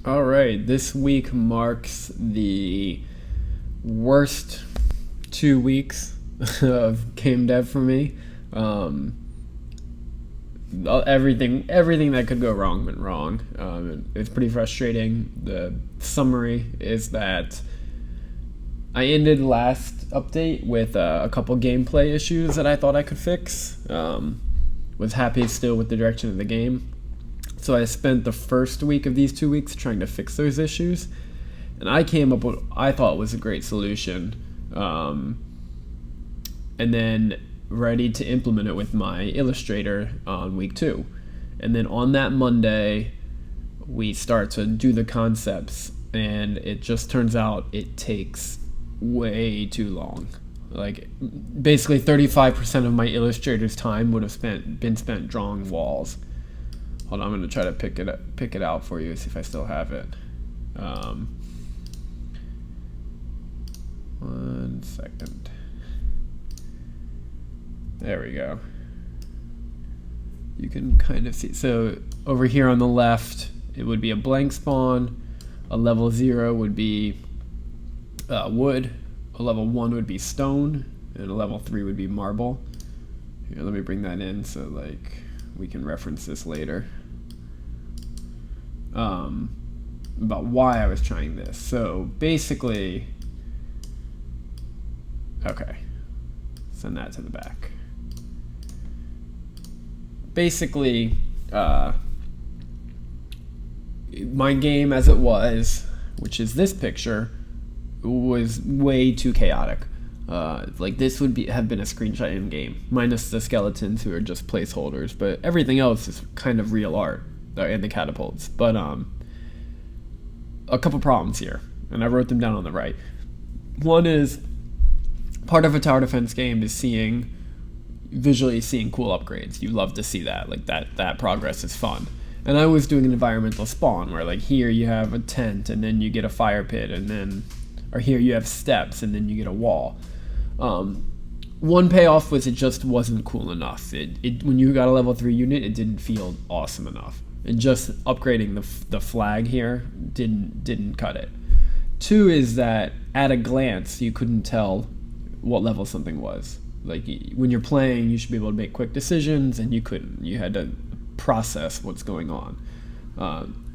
All right, this week marks the worst 2 weeks of game dev for me. Um, everything that could go wrong went wrong. It's pretty frustrating. The summary is that I ended last update with a couple gameplay issues that I thought I could fix. Was happy still with the direction of the game. So I spent the first week of these 2 weeks trying to fix those issues, and I came up with what I thought was a great solution, and then ready to implement it with my illustrator on week 2. And then on that Monday, we start to do the concepts, and it just turns out it takes way too long. Like, basically 35% of my illustrator's time would have been spent drawing walls. Hold on, I'm going to try to pick it out for you, see if I still have it. 1 second. There we go. You can kind of see. So over here on the left, it would be a blank spawn. A level 0 would be wood. A level 1 would be stone. And a level 3 would be marble. Here, let me bring that in so like we can reference this later. About why I was trying this. So basically, okay, send that to the back. Basically, my game as it was, which is this picture, was way too chaotic. Like this would have been a screenshot in game, minus the skeletons who are just placeholders, but everything else is kind of real art, and the catapults. But a couple problems here, and I wrote them down on the right. One is, part of a tower defense game is visually seeing cool upgrades. You love to see that, like that progress is fun. And I was doing an environmental spawn where like here you have a tent and then you get a fire pit, and then, or here you have steps and then you get a wall. One payoff was it just wasn't cool enough. When you got a level 3 unit, it didn't feel awesome enough. And just upgrading the flag here didn't cut it. 2 is that at a glance you couldn't tell what level something was. Like when you're playing, you should be able to make quick decisions, and you couldn't. You had to process what's going on.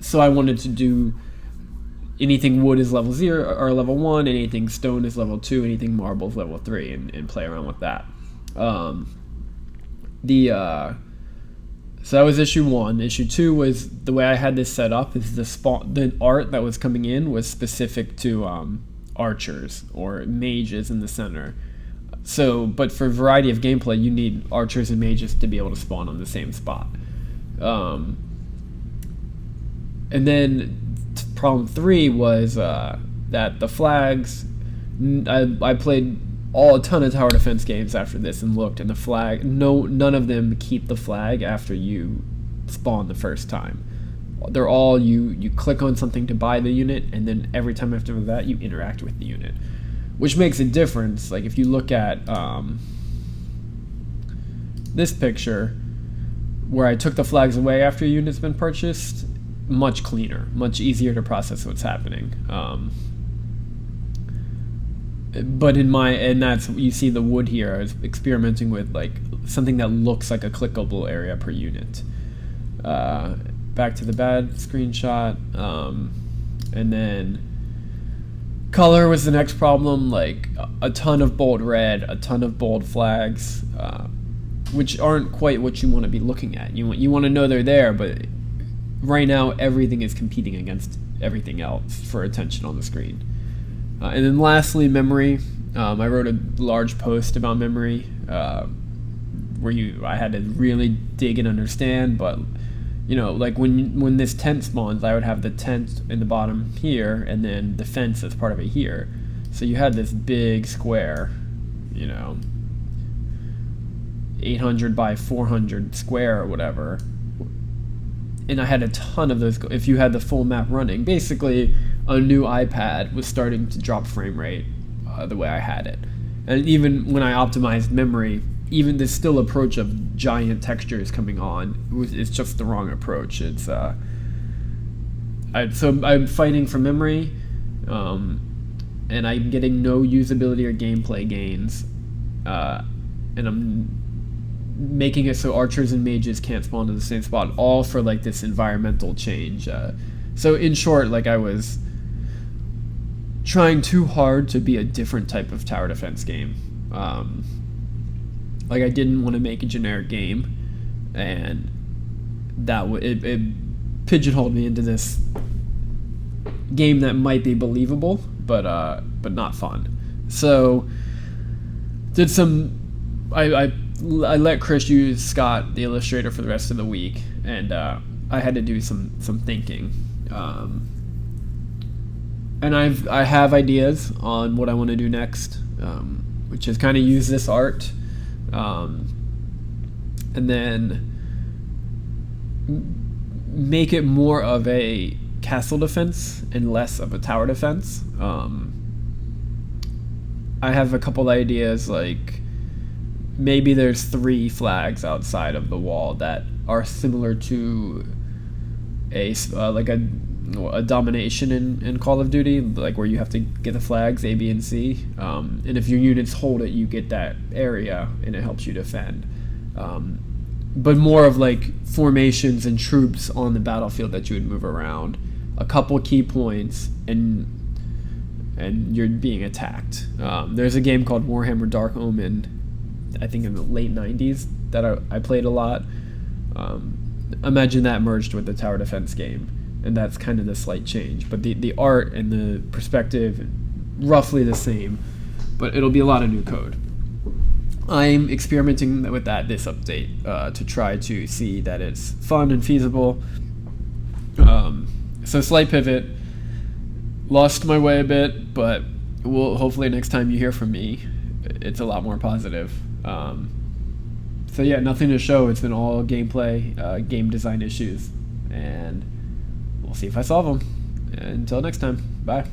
So I wanted to do anything wood is level 0 or level 1, anything stone is level 2, anything marble is level 3, and play around with that. So that was issue 1. Issue 2 was the way I had this set up is the art that was coming in was specific to archers or mages in the center. So, but for a variety of gameplay, you need archers and mages to be able to spawn on the same spot. And then problem 3 was that the flags. I played a ton of tower defense games after this and looked, and the flag. None of them keep the flag after you spawn the first time. They're all you click on something to buy the unit, and then every time after that you interact with the unit, which makes a difference. Like if you look at this picture, where I took the flags away after a unit's been purchased, much cleaner, much easier to process what's happening. But and that's, you see the wood here, I was experimenting with like something that looks like a clickable area per unit. Back to the bad screenshot. And then color was the next problem, like a ton of bold red, a ton of bold flags, which aren't quite what you want to be looking at. You want to know they're there, but right now everything is competing against everything else for attention on the screen. And then lastly, memory. I wrote a large post about memory, where I had to really dig and understand. But like when this tent spawns, I would have the tent in the bottom here, and then the fence as part of it here. So you had this big square, 800 by 400 square or whatever. And I had a ton of those. If you had the full map running, basically a new iPad was starting to drop frame rate the way I had it. And even when I optimized memory, even the still approach of giant textures coming on, it's just the wrong approach. It's So I'm fighting for memory, and I'm getting no usability or gameplay gains, and I'm making it so archers and mages can't spawn in the same spot, all for like this environmental change. So in short, like I was trying too hard to be a different type of tower defense game. Like I didn't want to make a generic game, and it pigeonholed me into this game that might be believable, but not fun. So did some. I let Chris use Scott, the illustrator, for the rest of the week, and I had to do some thinking. And I have ideas on what I want to do next, which is kind of use this art, and then make it more of a castle defense and less of a tower defense. I have a couple ideas, like maybe there's 3 flags outside of the wall that are similar to a domination in Call of Duty, like where you have to get the flags A, B, and C, and if your units hold it, you get that area and it helps you defend. But more of like formations and troops on the battlefield that you would move around, a couple key points, and you're being attacked. There's a game called Warhammer Dark Omen, I think in the late 90s, that I played a lot. Imagine that merged with the tower defense game, and that's kind of the slight change. But the art and the perspective, roughly the same, but it'll be a lot of new code. I'm experimenting with that this update to try to see that it's fun and feasible. So slight pivot, lost my way a bit, but hopefully next time you hear from me, it's a lot more positive. So yeah, nothing to show. It's been all gameplay, game design issues, and we'll see if I solve them. Until next time, bye.